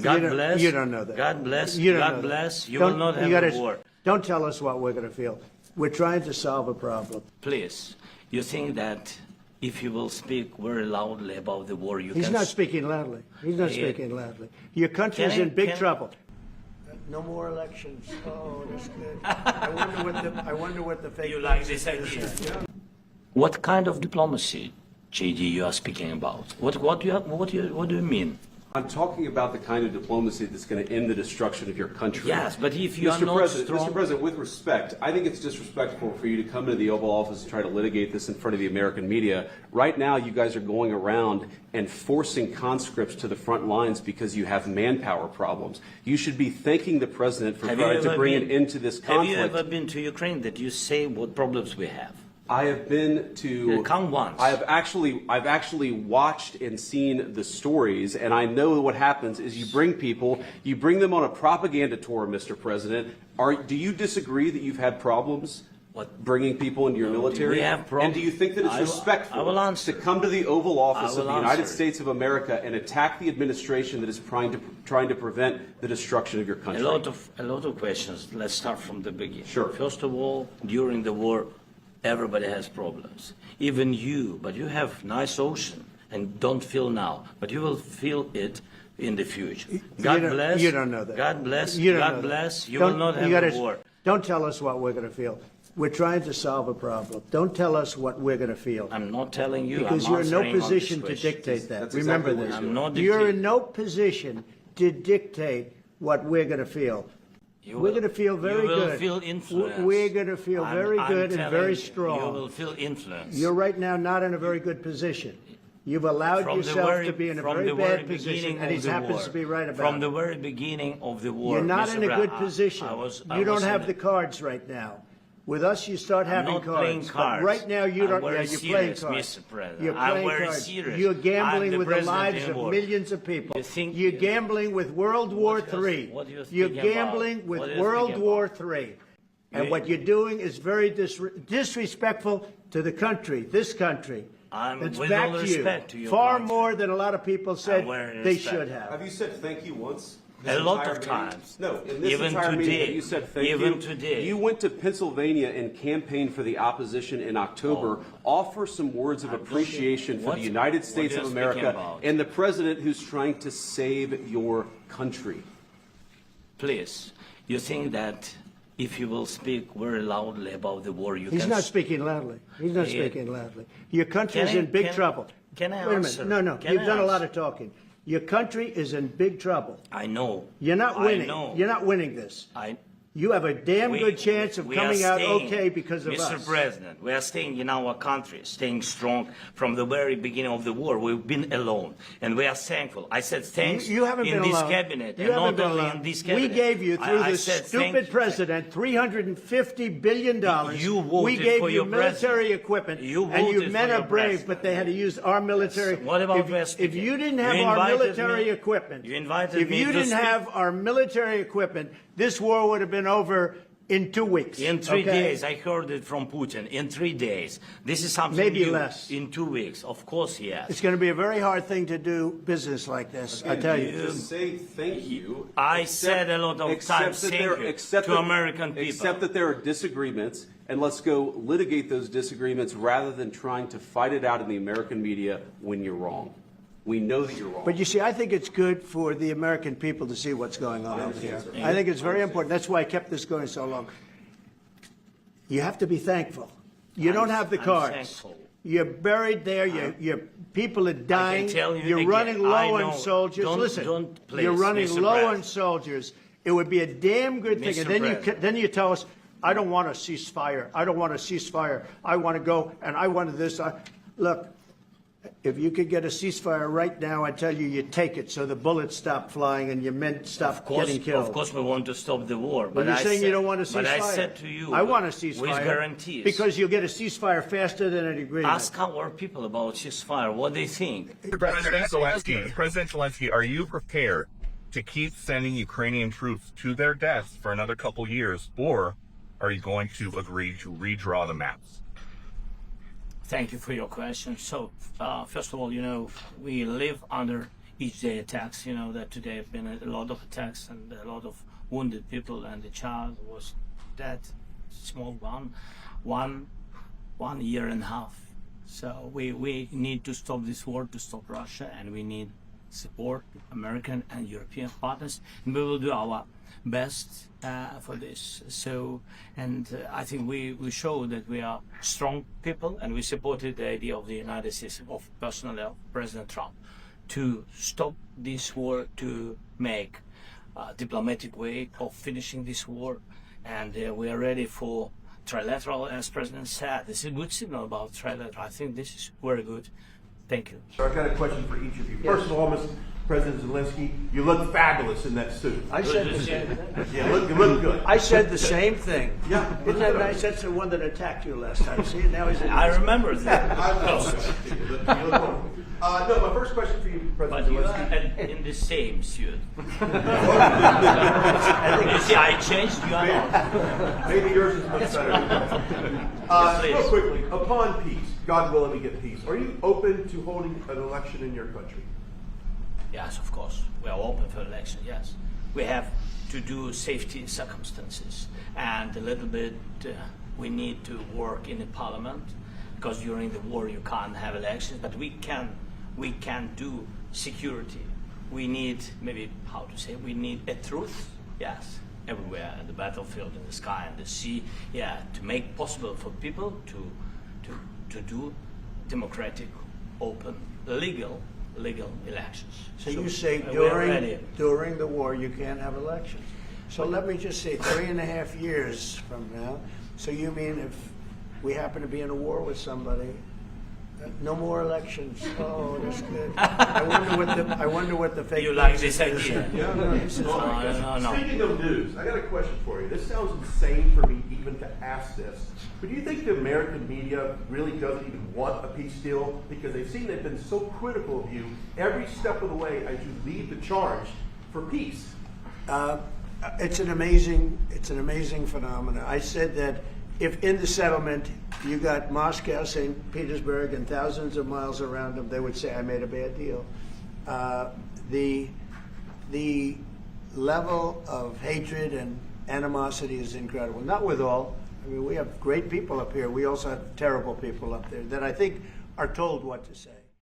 God bless. You don't know that. God bless. You don't God know bless. that. You will not have a war. Don't tell us what we're going to feel. We're trying to solve a problem. Please, you think that if you will speak very loudly about the war, you He's can... not speaking loudly. He's not speaking loudly. Your country is in big trouble. No more elections. Oh, that's good. I wonder what the fake... You like this idea? What kind of diplomacy, JD, you are speaking about? What do you mean? I'm talking about the kind of diplomacy that's going to end the destruction of your country. Yes, but if you are Mr. not President, strong... Mr. President, with respect, I think it's disrespectful for you to come into the Oval Office and try to litigate this in front of the American media. Right now, you guys are going around and forcing conscripts to the front lines because you have manpower problems. You should be thanking the President for trying to bring an end to this conflict. Have you ever been to Ukraine that you say what problems we have? I have been to. Come once. I've actually watched and seen the stories, and I know what happens is you bring people, you bring them on a propaganda tour, Mr. President. Do you disagree that you've had problems bringing people into your military? We have problems. And do you think that it's respectful to come to the Oval Office of the United States of America and attack the administration that is trying to prevent the destruction of your country? A lot of questions. Let's start from the beginning. Sure. First of all, during the war, everybody has problems. Even you, but you have nice ocean and don't feel now, but you will feel it in the future. God bless. You don't know that. God bless. God bless. You will not have a war. Don't tell us what we're going to feel. We're trying to solve a problem. Don't tell us what we're going to feel. I'm not telling you. Because you're in no position to dictate that. That's Remember exactly this. I'm not You're in no position to dictate what we're going to feel. We're going to feel very good. You will feel influence. We're going to feel very good and very strong. You will feel influence. You're right now not in a very good position. You've allowed yourself to be in a very bad position, and he happens to be right about it. From the very beginning of the war. You're not in a good position. You don't have the cards right now. With us, you start having cards. Playing cards. But right now, you don't. Yeah, you're playing cards. Mr. President. You're playing cards. Serious. You're gambling with the lives of millions of people. You're gambling with World War III. You're gambling with World War III. And what you're doing is very disrespectful to the country, this country. It's back to you. Far more than a lot of people said they should have. Have you said thank you once? A lot of times. No, in this even entire today, meeting, you said thank even you. Today. You went to Pennsylvania and campaigned for the opposition in October. Offer some words of appreciation for the United States of America and the president who's trying to save your country. Please, you think that if you will speak very loudly about the war, He's not speaking loudly. He's not speaking loudly. Your country is in big trouble. Can I Wait answer? a minute. No. You've done a lot of talking. Your country is in big trouble. I know. You're not winning. I know. You're not winning this. You have a damn good chance of coming out okay because of us. Mr. President, we are staying in our country, staying strong from the very beginning of the war. We've been alone, and we are thankful. I said thanks you haven't in been this alone. cabinet, you and haven't not been only alone. in this cabinet. We gave you, through this stupid president, $350 billion. You voted we gave for you your military president. equipment, You and you voted men for are your brave, president. but they had to use our military. What about if you didn't have You our invited military me. equipment, You invited if me you to didn't speak. have our military equipment, this war would have been over in 2 weeks. In 3 days, I heard it from Putin. In 3 days. This is something Maybe new. less. In 2 weeks. Of course, yes. It's going to be a very hard thing to do business like this, I tell you. Just say thank you. I said a lot of times thank you to American people. Except that there are disagreements, and let's go litigate those disagreements rather than trying to fight it out in the American media when you're wrong. We know that you're wrong. But you see, I think it's good for the American people to see what's going on out here. I think it's very important. That's why I kept this going so long. You have to be thankful. You don't have the cards. Thankful. You're buried there. Your people are dying. I can tell you You're again, running low on soldiers. Listen, please, you're running Mr. low President. on soldiers. It would be a damn good thing. Mr. And then you tell us, I don't want a ceasefire. I don't want a ceasefire. I want to go, and I wanted this. Look, if you could get a ceasefire right now, I tell you, you take it so the bullets stop flying and your men stop getting killed. Of course, we want to stop the war. But you're saying you don't want a ceasefire. But I said to you, I want a ceasefire. With guarantees. Because you'll get a ceasefire faster than an agreement. Ask our people about ceasefire, what they think. President Zelensky, are you prepared to keep sending Ukrainian troops to their deaths for another couple years, or are you going to agree to redraw the maps? Thank you for your question. So, first of all, we live under each day attacks. You know that today have been a lot of attacks and a lot of wounded people, and the child was that small one year and a half. So we need to stop this war, to stop Russia, and we need support American and European partners, and we will do our best for this. So, and I think we show that we are strong people, and we supported the idea of the United States, of personally of President Trump, to stop this war, to make a diplomatic way of finishing this war, and we are ready for trilateral, as President said. This is a good signal about trilateral. I think this is very good. Thank you. So I've got a question for each of you. First of all, Mr. President Zelensky, you look fabulous in that suit. I said the same thing. Yeah, you look good. I said the same thing. Yeah. Isn't that nice? That's the one that attacked you last time. See, now he's. I remember that. You look wonderful. No, my first question for you, President But you Zelensky. are in the same suit. You see, I changed. You are not. Maybe yours is much better. please. Real quickly, upon peace, God willing we get peace, are you open to holding an election in your country? Yes, of course. We are open for election, yes. We have to do safety circumstances, and a little bit we need to work in the parliament, because during the war you can't have elections, but we can do security. We need, maybe, how to say, we need a truth, yes, everywhere, in the battlefield, in the sky, in the sea, yeah, to make possible for people to do democratic, open, legal elections. So you say we are ready. during the war you can't have elections. So let me just say 3.5 years from now. So you mean if we happen to be in a war with somebody, no more elections? Oh, that's good. I wonder what the fake. You like news this is. idea? No, this is No. Speaking of news, I got a question for you. This sounds insane for me even to ask this, but do you think the American media really doesn't even want a peace deal? Because they've been so critical of you every step of the way as you lead the charge for peace. It's an amazing phenomenon. I said that if in the settlement you got Moscow, St. Petersburg, and thousands of miles around them, they would say, I made a bad deal. The level of hatred and animosity is incredible. Not with all. I mean, we have great people up here. We also have terrible people up there that I think are told what to say.